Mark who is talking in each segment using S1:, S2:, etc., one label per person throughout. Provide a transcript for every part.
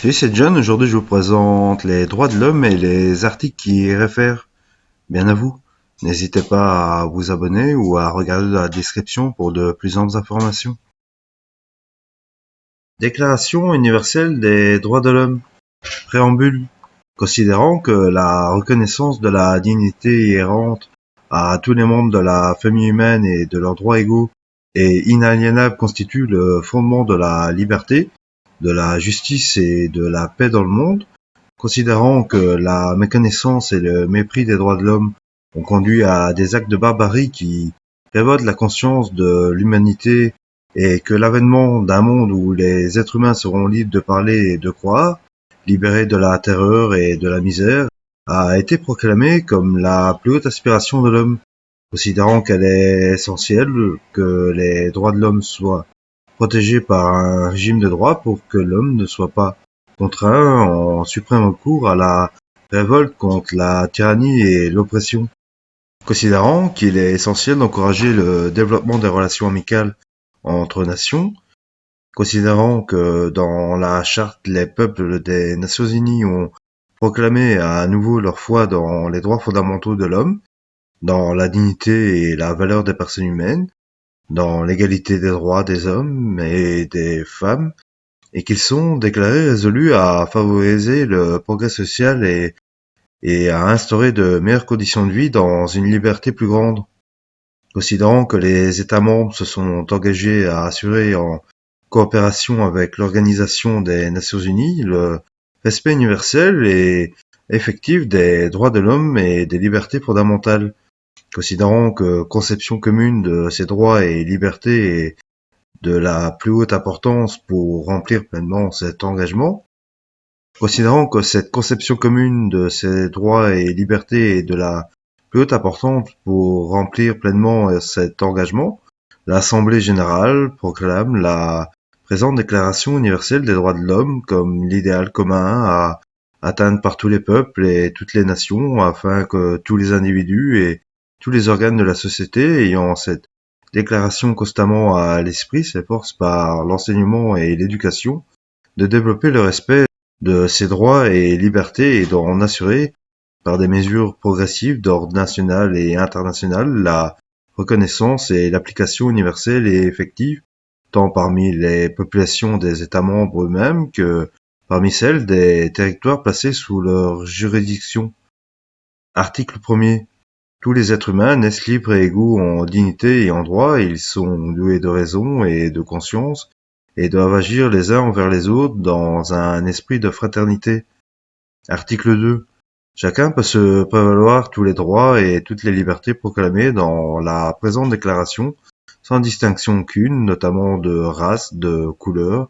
S1: Salut, c'est John. Aujourd'hui, je vous présente les droits de l'homme et les articles qui y réfèrent. Bien à vous. N'hésitez pas à vous abonner ou à regarder la description pour de plus amples informations. Déclaration universelle des droits de l'homme. Préambule. Considérant que la reconnaissance de la dignité inhérente à tous les membres de la famille humaine et de leurs droits égaux et inaliénables constitue le fondement de la liberté, de la justice et de la paix dans le monde, considérant que la méconnaissance et le mépris des droits de l'homme ont conduit à des actes de barbarie qui révoltent la conscience de l'humanité et que l'avènement d'un monde où les êtres humains seront libres de parler et de croire, libérés de la terreur et de la misère, a été proclamé comme la plus haute aspiration de l'homme, considérant qu'elle est essentielle que les droits de l'homme soient protégés par un régime de droit pour que l'homme ne soit pas contraint en suprême recours à la révolte contre la tyrannie et l'oppression. Considérant qu'il est essentiel d'encourager le développement des relations amicales entre nations, considérant que dans la charte les peuples des Nations Unies ont proclamé à nouveau leur foi dans les droits fondamentaux de l'homme, dans la dignité et la valeur des personnes humaines, dans l'égalité des droits des hommes et des femmes, et qu'ils sont déclarés résolus à favoriser le progrès social et à instaurer de meilleures conditions de vie dans une liberté plus grande. Considérant que les États membres se sont engagés à assurer en coopération avec l'Organisation des Nations Unies le respect universel et effectif des droits de l'homme et des libertés fondamentales, considérant que conception commune de ces droits et libertés est de la plus haute importance pour remplir pleinement cet engagement, considérant que cette conception commune de ces droits et libertés est de la plus haute importance pour remplir pleinement cet engagement, l'Assemblée générale proclame la présente Déclaration universelle des droits de l'homme comme l'idéal commun à atteindre par tous les peuples et toutes les nations afin que tous les individus et tous les organes de la société ayant cette déclaration constamment à l'esprit s'efforcent par l'enseignement et l'éducation de développer le respect de ces droits et libertés et d'en assurer, par des mesures progressives d'ordre national et international, la reconnaissance et l'application universelle et effective, tant parmi les populations des États membres eux-mêmes que parmi celles des territoires placés sous leur juridiction. Article 1er. Tous les êtres humains naissent libres et égaux en dignité et en droit, et ils sont doués de raison et de conscience, et doivent agir les uns envers les autres dans un esprit de fraternité. Article 2. Chacun peut se prévaloir tous les droits et toutes les libertés proclamés dans la présente déclaration, sans distinction aucune, notamment de race, de couleur,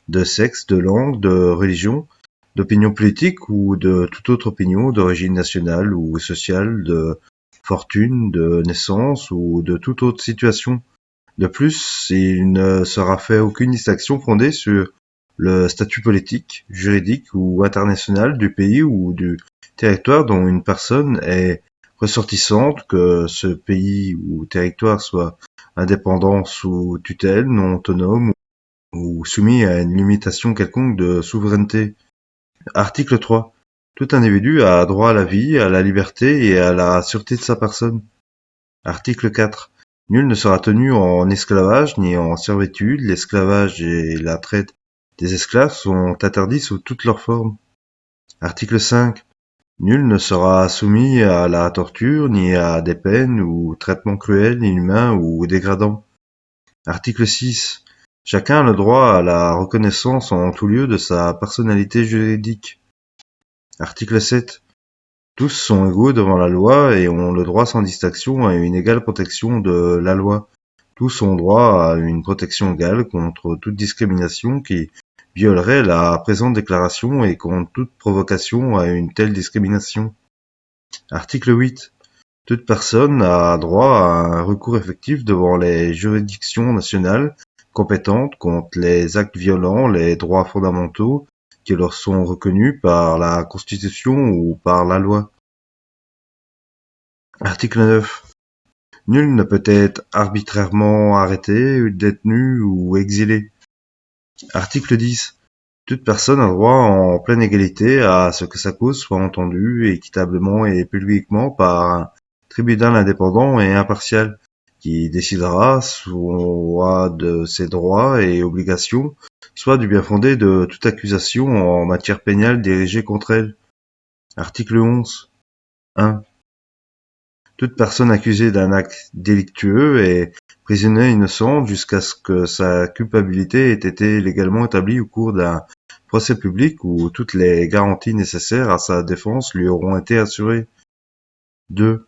S1: de sexe, de langue, de religion, d'opinion politique ou de toute autre opinion d'origine nationale ou sociale, de fortune, de naissance ou de toute autre situation. De plus, il ne sera fait aucune distinction fondée sur le statut politique, juridique ou international du pays ou du territoire dont une personne est ressortissante, que ce pays ou territoire soit indépendant, sous tutelle, non autonome ou soumis à une limitation quelconque de souveraineté. Article 3. Tout individu a droit à la vie, à la liberté et à la sûreté de sa personne. Article 4. Nul ne sera tenu en esclavage ni en servitude. L'esclavage et la traite des esclaves sont interdits sous toutes leurs formes. Article 5. Nul ne sera soumis à la torture, ni à des peines ou traitements cruels, inhumains ou dégradants. Article 6. Chacun a le droit à la reconnaissance en tout lieu de sa personnalité juridique. Article 7. Tous sont égaux devant la loi et ont le droit sans distinction à une égale protection de la loi. Tous ont droit à une protection égale contre toute discrimination qui violerait la présente déclaration et contre toute provocation à une telle discrimination. Article 8. Toute personne a droit à un recours effectif devant les juridictions nationales compétentes contre les actes violant les droits fondamentaux qui leur sont reconnus par la Constitution ou par la loi. Article 9. Nul ne peut être arbitrairement arrêté, détenu ou exilé. Article 10. Toute personne a droit en pleine égalité à ce que sa cause soit entendue équitablement et publiquement par un tribunal indépendant et impartial, qui décidera soit de ses droits et obligations, soit du bien-fondé de toute accusation en matière pénale dirigée contre elle. Article 11. 1. Toute personne accusée d'un acte délictueux est prisonnière innocente jusqu'à ce que sa culpabilité ait été légalement établie au cours d'un procès public où toutes les garanties nécessaires à sa défense lui auront été assurées. 2.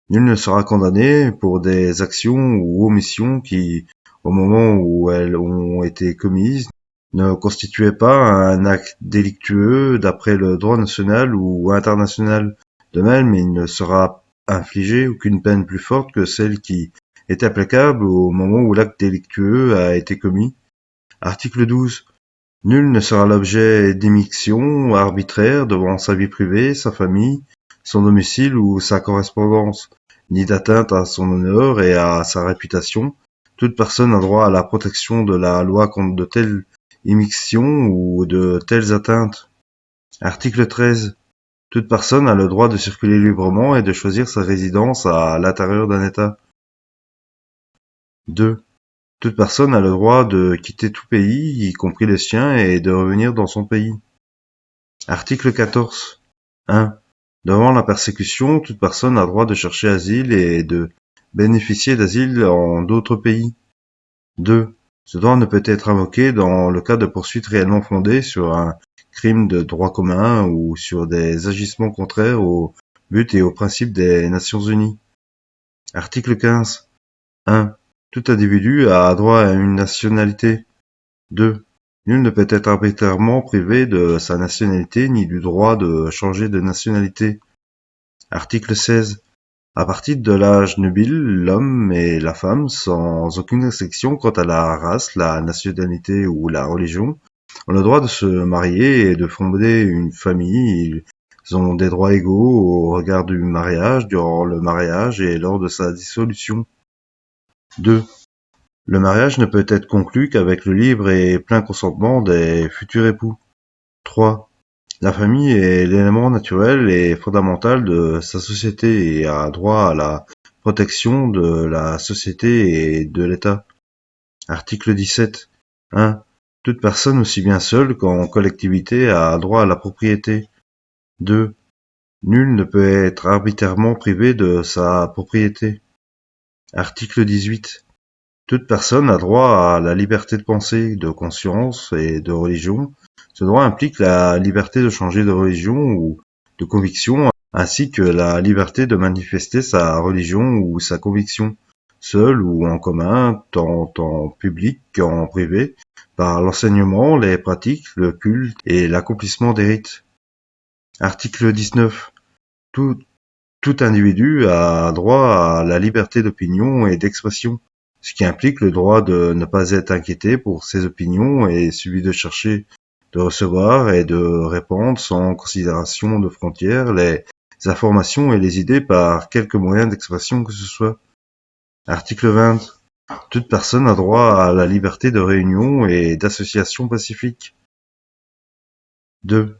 S1: Nul ne sera condamné pour des actions ou omissions qui, au moment où elles ont été commises, ne constituaient pas un acte délictueux d'après le droit national ou international. De même, il ne sera infligé aucune peine plus forte que celle qui est applicable au moment où l'acte délictueux a été commis. Article 12. Nul ne sera l'objet d'émissions arbitraires devant sa vie privée, sa famille, son domicile ou sa correspondance, ni d'atteinte à son honneur et à sa réputation. Toute personne a droit à la protection de la loi contre de telles immixtions ou de telles atteintes. Article 13. Toute personne a le droit de circuler librement et de choisir sa résidence à l'intérieur d'un État. 2. Toute personne a le droit de quitter tout pays, y compris le sien, et de revenir dans son pays. Article 14. 1. Devant la persécution, toute personne a droit de chercher asile et de bénéficier d'asile en d'autres pays. 2. Ce droit ne peut être invoqué dans le cas de poursuites réellement fondées sur un crime de droit commun ou sur des agissements contraires au but et aux principes des Nations Unies. Article 15. 1. Tout individu a droit à une nationalité. 2. Nul ne peut être arbitrairement privé de sa nationalité ni du droit de changer de nationalité. Article 16. À partir de l'âge nubile, l'homme et la femme, sans aucune restriction quant à la race, la nationalité ou la religion, ont le droit de se marier et de fonder une famille. Ils ont des droits égaux au regard du mariage, durant le mariage et lors de sa dissolution. 2. Le mariage ne peut être conclu qu'avec le libre et plein consentement des futurs époux. 3. La famille est l'élément naturel et fondamental de sa société et a droit à la protection de la société et de l'État. Article 17. 1. Toute personne, aussi bien seule qu'en collectivité, a droit à la propriété. 2. Nul ne peut être arbitrairement privé de sa propriété. Article 18. Toute personne a droit à la liberté de pensée, de conscience et de religion. Ce droit implique la liberté de changer de religion ou de conviction, ainsi que la liberté de manifester sa religion ou sa conviction, seule ou en commun, tant en public qu'en privé, par l'enseignement, les pratiques, le culte et l'accomplissement des rites. Article 19. Tout individu a droit à la liberté d'opinion et d'expression, ce qui implique le droit de ne pas être inquiété pour ses opinions et celui de chercher, de recevoir et de répandre sans considération de frontières les informations et les idées par quelque moyen d'expression que ce soit. Article 20. Toute personne a droit à la liberté de réunion et d'association pacifique. 2.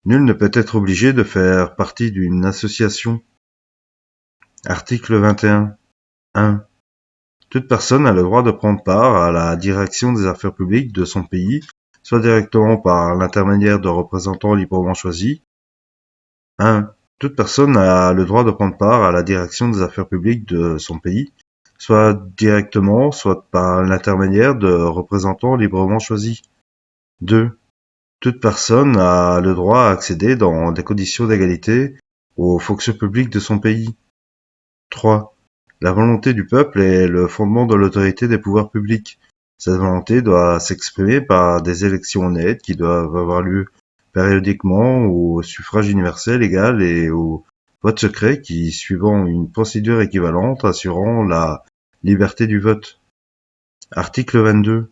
S1: Nul ne peut être obligé de faire partie d'une association. Article 21. 1. Toute personne a le droit de prendre part à la direction des affaires publiques de son pays, soit directement par l'intermédiaire de représentants librement choisis. 1. Toute personne a le droit de prendre part à la direction des affaires publiques de son pays, soit directement, soit par l'intermédiaire de représentants librement choisis. 2. Toute personne a le droit à accéder dans des conditions d'égalité aux fonctions publiques de son pays. 3. La volonté du peuple est le fondement de l'autorité des pouvoirs publics. Cette volonté doit s'exprimer par des élections honnêtes qui doivent avoir lieu périodiquement au suffrage universel égal et au vote secret qui, suivant une procédure équivalente, assurant la liberté du vote. Article 22.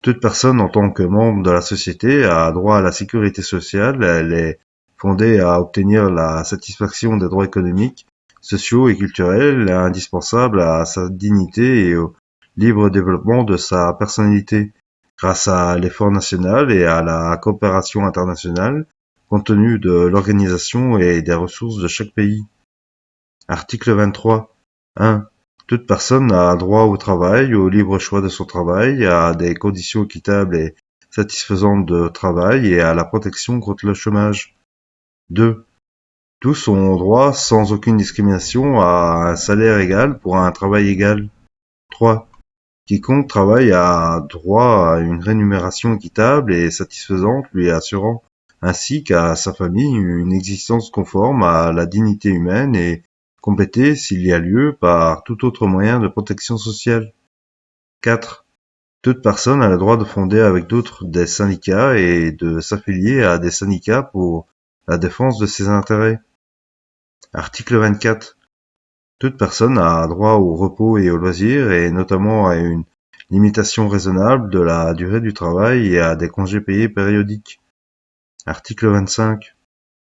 S1: Toute personne en tant que membre de la société a droit à la sécurité sociale. Elle est fondée à obtenir la satisfaction des droits économiques, sociaux et culturels indispensables à sa dignité et au libre développement de sa personnalité, grâce à l'effort national et à la coopération internationale, compte tenu de l'organisation et des ressources de chaque pays. Article 23. 1. Toute personne a droit au travail, au libre choix de son travail, à des conditions équitables et satisfaisantes de travail et à la protection contre le chômage. 2. Tous ont droit, sans aucune discrimination, à un salaire égal pour un travail égal. 3. Quiconque travaille a droit à une rémunération équitable et satisfaisante lui assurant, ainsi qu'à sa famille, une existence conforme à la dignité humaine et complétée, s'il y a lieu, par tout autre moyen de protection sociale. 4. Toute personne a le droit de fonder avec d'autres des syndicats et de s'affilier à des syndicats pour la défense de ses intérêts. Article 24. Toute personne a droit au repos et au loisir, et notamment à une limitation raisonnable de la durée du travail et à des congés payés périodiques. Article 25.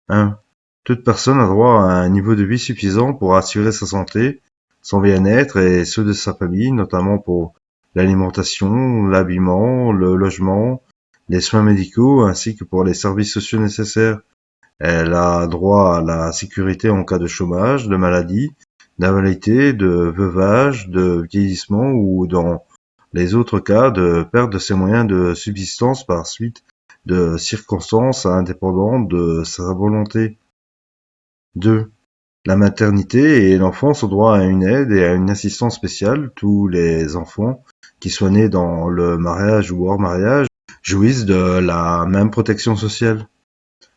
S1: 1. Toute personne a droit à un niveau de vie suffisant pour assurer sa santé, son bien-être et ceux de sa famille, notamment pour l'alimentation, l'habillement, le logement, les soins médicaux ainsi que pour les services sociaux nécessaires. Elle a droit à la sécurité en cas de chômage, de maladie, d'invalidité, de veuvage, de vieillissement ou dans les autres cas de perte de ses moyens de subsistance par suite de circonstances indépendantes de sa volonté. 2. La maternité et l'enfance ont droit à une aide et à une assistance spéciale. Tous les enfants qui soient nés dans le mariage ou hors mariage jouissent de la même protection sociale.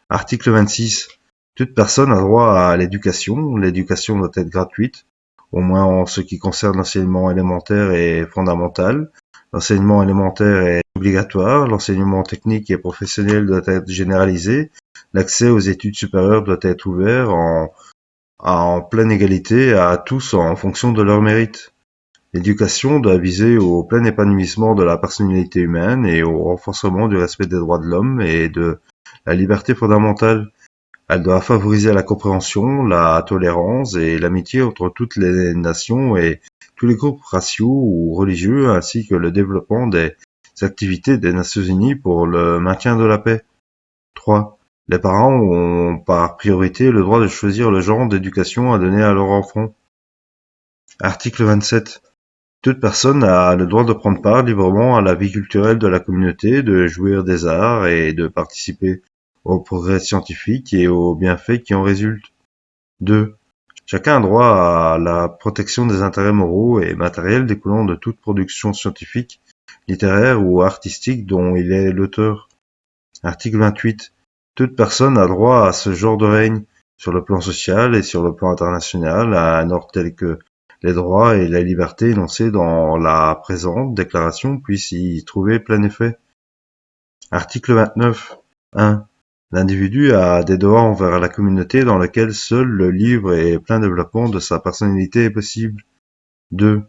S1: Article 26. Toute personne a droit à l'éducation. L'éducation doit être gratuite, au moins en ce qui concerne l'enseignement élémentaire et fondamental. L'enseignement élémentaire est obligatoire, l'enseignement technique et professionnel doit être généralisé, l'accès aux études supérieures doit être ouvert en pleine égalité à tous en fonction de leur mérite. L'éducation doit viser au plein épanouissement de la personnalité humaine et au renforcement du respect des droits de l'homme et de la liberté fondamentale. Elle doit favoriser la compréhension, la tolérance et l'amitié entre toutes les nations et tous les groupes raciaux ou religieux, ainsi que le développement des activités des Nations Unies pour le maintien de la paix. 3. Les parents ont par priorité le droit de choisir le genre d'éducation à donner à leur enfant. Article 27. Toute personne a le droit de prendre part librement à la vie culturelle de la communauté, de jouir des arts et de participer au progrès scientifique et aux bienfaits qui en résultent. 2. Chacun a droit à la protection des intérêts moraux et matériels découlant de toute production scientifique, littéraire ou artistique dont il est l'auteur. Article 28. Toute personne a droit à ce genre de règne, sur le plan social et sur le plan international, à un ordre tel que les droits et la liberté énoncés dans la présente déclaration puissent y trouver plein effet. Article 29. 1. L'individu a des devoirs envers la communauté dans laquelle seul le libre et plein développement de sa personnalité est possible. 2.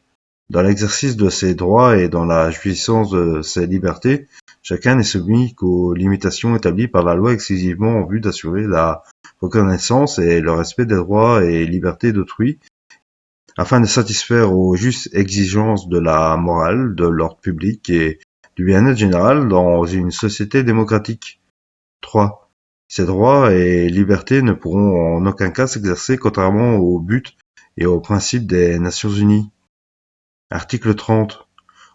S1: Dans l'exercice de ses droits et dans la jouissance de ses libertés, chacun n'est soumis qu'aux limitations établies par la loi exclusivement en vue d'assurer la reconnaissance et le respect des droits et libertés d'autrui, afin de satisfaire aux justes exigences de la morale, de l'ordre public et du bien-être général dans une société démocratique. 3. Ces droits et libertés ne pourront en aucun cas s'exercer contrairement au but et aux principes des Nations Unies. Article 30.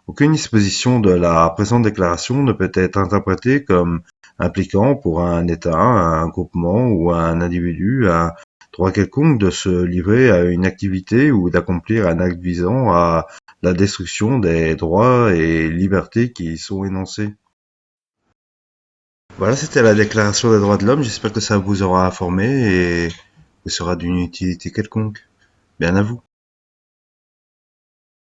S1: Aucune disposition de la présente déclaration ne peut être interprétée comme impliquant pour un État, un groupement ou un individu un droit quelconque de se livrer à une activité ou d'accomplir un acte visant à la destruction des droits et libertés qui y sont énoncés. Voilà, c'était la Déclaration des droits de l'homme. J'espère que ça vous aura informé et que sera d'une utilité quelconque. Bien à vous.